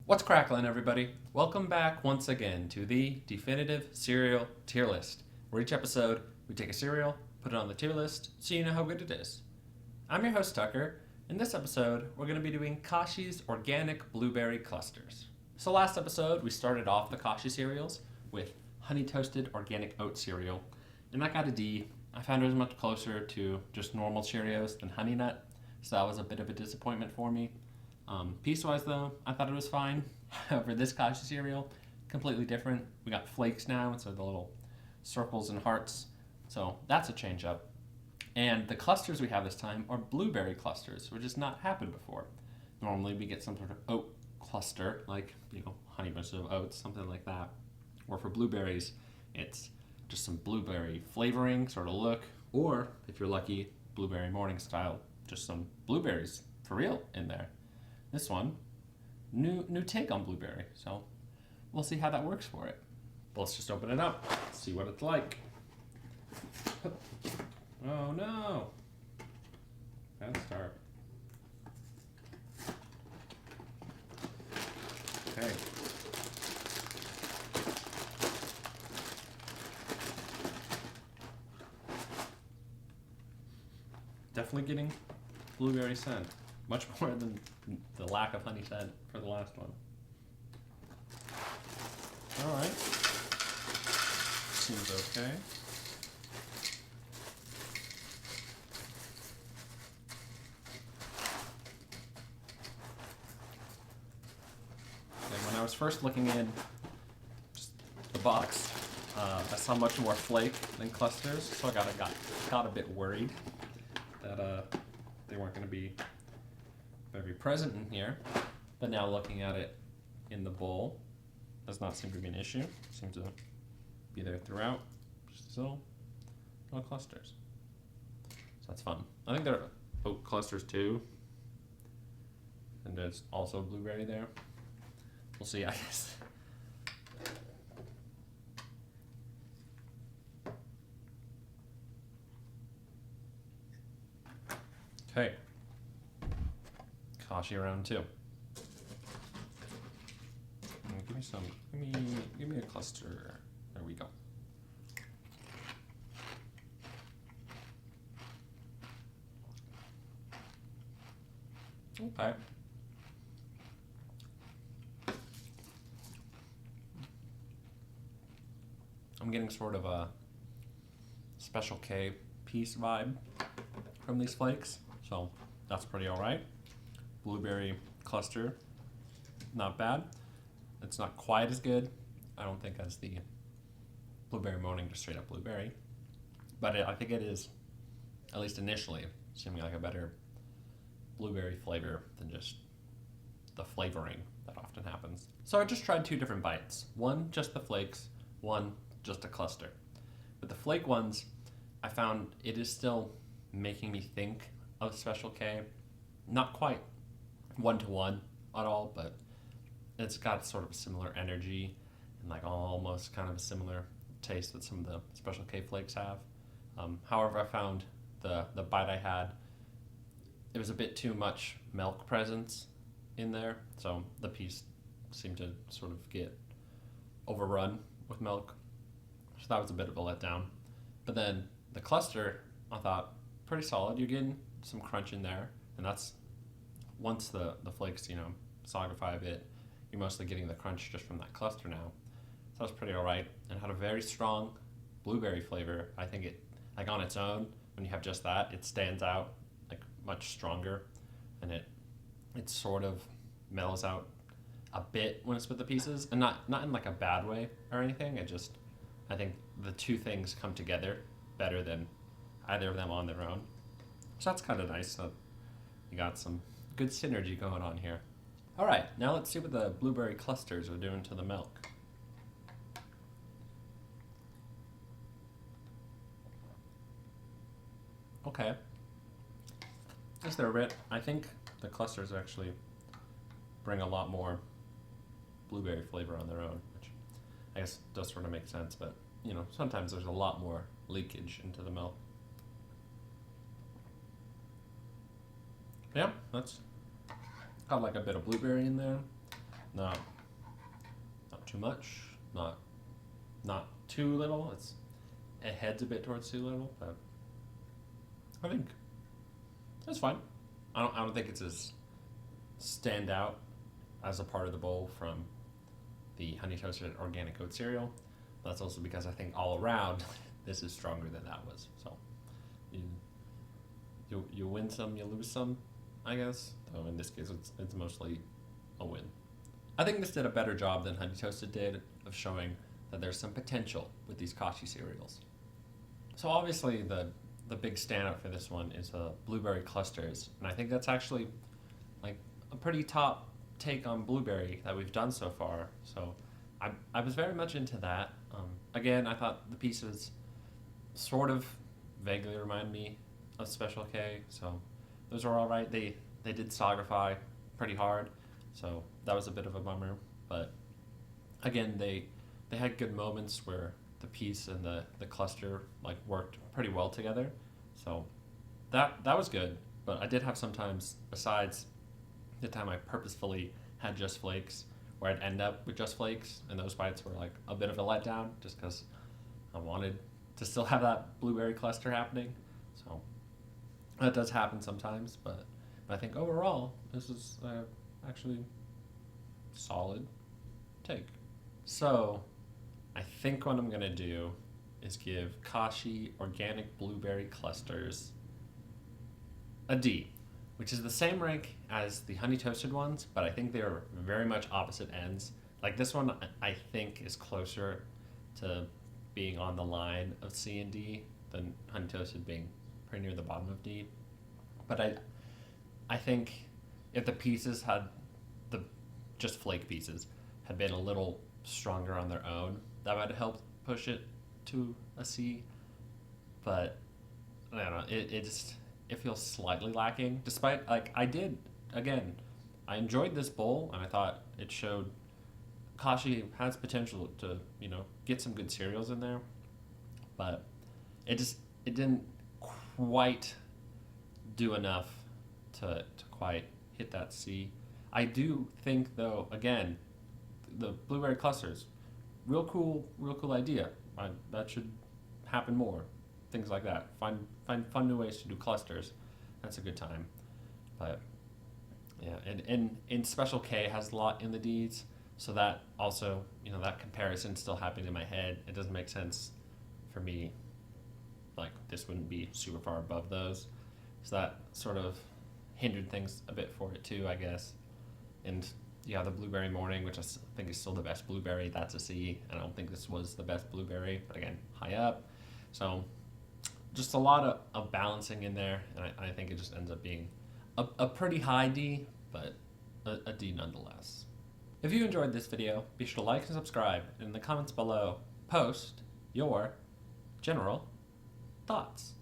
What's cracklin', everybody? Welcome back once again to the definitive cereal tier list, where each episode we take a cereal, put it on the tier list, so you know how good it is. I'm your host, Tucker. In this episode, we're going to be doing Kashi's Organic Blueberry Clusters. So last episode, we started off the Kashi cereals with honey toasted organic oat cereal, and that got a D. I found it was much closer to just normal Cheerios than Honey Nut, so that was a bit of a disappointment for me. Piece-wise, though, I thought it was fine. However, this Kashi cereal, completely different. We got flakes now instead of the little circles and hearts, so that's a change up. And the clusters we have this time are blueberry clusters, which has not happened before. Normally, we get some sort of oat cluster, like honey bunches of oats, something like that. Or for blueberries, it's just some blueberry flavoring sort of look, or if you're lucky, blueberry morning style, just some blueberries for real in there. This one, new take on blueberry, so we'll see how that works for it. But let's just open it up, see what it's like. Oh no! Bad start. Okay. Definitely getting blueberry scent. Much more than the lack of honey scent for the last one. Alright. Seems okay. And when I was first looking in just the box, I saw much more flake than clusters, so I got a bit worried that they weren't going to be very present in here. But now looking at it in the bowl, does not seem to be an issue. Seems to be there throughout. Just still little clusters. So that's fun. I think there are oat clusters too. And there's also blueberry there. We'll see, I guess. Okay. Kashi round 2. Give me a cluster. There we go. Okay. I'm getting sort of a Special K piece vibe from these flakes, so that's pretty alright. Blueberry cluster, not bad. It's not quite as good, I don't think, as the blueberry morning, just straight up blueberry. But I think it is, at least initially, seeming like a better blueberry flavor than just the flavoring that often happens. So I just tried 2 different bites. One, just the flakes. One, just a cluster. With the flake ones, I found it is still making me think of Special K. Not quite one-to-one at all, but it's got sort of a similar energy and like almost kind of a similar taste that some of the Special K flakes have. However, I found the bite I had, it was a bit too much milk presence in there, so the piece seemed to sort of get overrun with milk. So that was a bit of a letdown. But then the cluster, I thought, pretty solid. You're getting some crunch in there, and that's once the flakes, solidify a bit, you're mostly getting the crunch just from that cluster now. So that's pretty alright, and had a very strong blueberry flavor. I think it, like on its own, when you have just that, it stands out like much stronger, and it sort of mellows out a bit when it's with the pieces, and not in like a bad way or anything. I think the 2 things come together better than either of them on their own. So that's kind of nice. So you got some good synergy going on here. All right, now let's see what the blueberry clusters are doing to the milk. Okay. Yes, they're a bit. I think the clusters actually bring a lot more blueberry flavor on their own, which I guess does sort of make sense, but sometimes there's a lot more leakage into the milk. Yeah, that's got like a bit of blueberry in there, Not too much, not too little. It heads a bit towards too little, but I think it's fine. I don't think it's as stand out as a part of the bowl from the honey toasted organic oat cereal. That's also because I think all around this is stronger than that was. So you win some, you lose some, I guess. Though in this case, it's mostly a win. I think this did a better job than Honey Toasted did of showing that there's some potential with these Kashi cereals. So obviously the big standout for this one is the blueberry clusters, and I think that's actually like a pretty top take on blueberry that we've done so far. So I was very much into that. Again, I thought the pieces sort of vaguely remind me of Special K, so those are all right. They did sogrify pretty hard, so that was a bit of a bummer. But again, they had good moments where the piece and the cluster like worked pretty well together. So that was good. But I did have some times, besides the time I purposefully had just flakes, where I'd end up with just flakes, and those bites were like a bit of a letdown just because I wanted to still have that blueberry cluster happening. So that does happen sometimes, but I think overall this is actually solid take. So I think what I'm gonna do is give Kashi Organic Blueberry Clusters a D, which is the same rank as the honey toasted ones, but I think they're very much opposite ends. Like this one, I think is closer to being on the line of C and D than honey toasted being pretty near the bottom of D. But I think if the pieces had just flake pieces had been a little stronger on their own, that might have helped push it to a C. But I don't know, it feels slightly lacking, despite like I enjoyed this bowl, and I thought it showed Kashi has potential to get some good cereals in there, but it didn't quite do enough to quite hit that C. I do think though, again, the blueberry clusters, real cool idea. That should happen more. Things like that. Find fun new ways to do clusters. That's a good time. But yeah, and in Special K has a lot in the D's, so that also, that comparison's still happening in my head. It doesn't make sense for me, like this wouldn't be super far above those. So that sort of hindered things a bit for it too, I guess. And yeah, the Blueberry Morning, which I think is still the best blueberry, that's a C. I don't think this was the best blueberry, but again, high up. So just a lot of balancing in there, and I think it just ends up being a pretty high D, but a D nonetheless. If you enjoyed this video, be sure to like and subscribe, and in the comments below, post your general thoughts.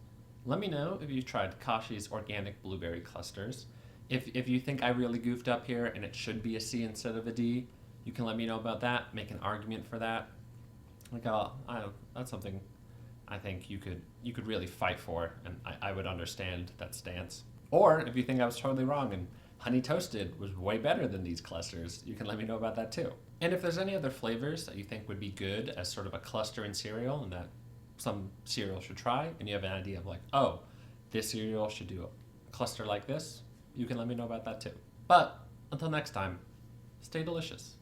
Let me know if you've tried Kashi's Organic Blueberry Clusters. If you think I really goofed up here and it should be a C instead of a D, you can let me know about that, make an argument for that. Like, that's something I think you could really fight for, and I would understand that stance. Or if you think I was totally wrong and Honey Toasted was way better than these clusters, you can let me know about that too. And if there's any other flavors that you think would be good as sort of a cluster in cereal and that some cereal should try, and you have an idea of like, oh, this cereal should do a cluster like this, you can let me know about that too. But until next time, stay delicious.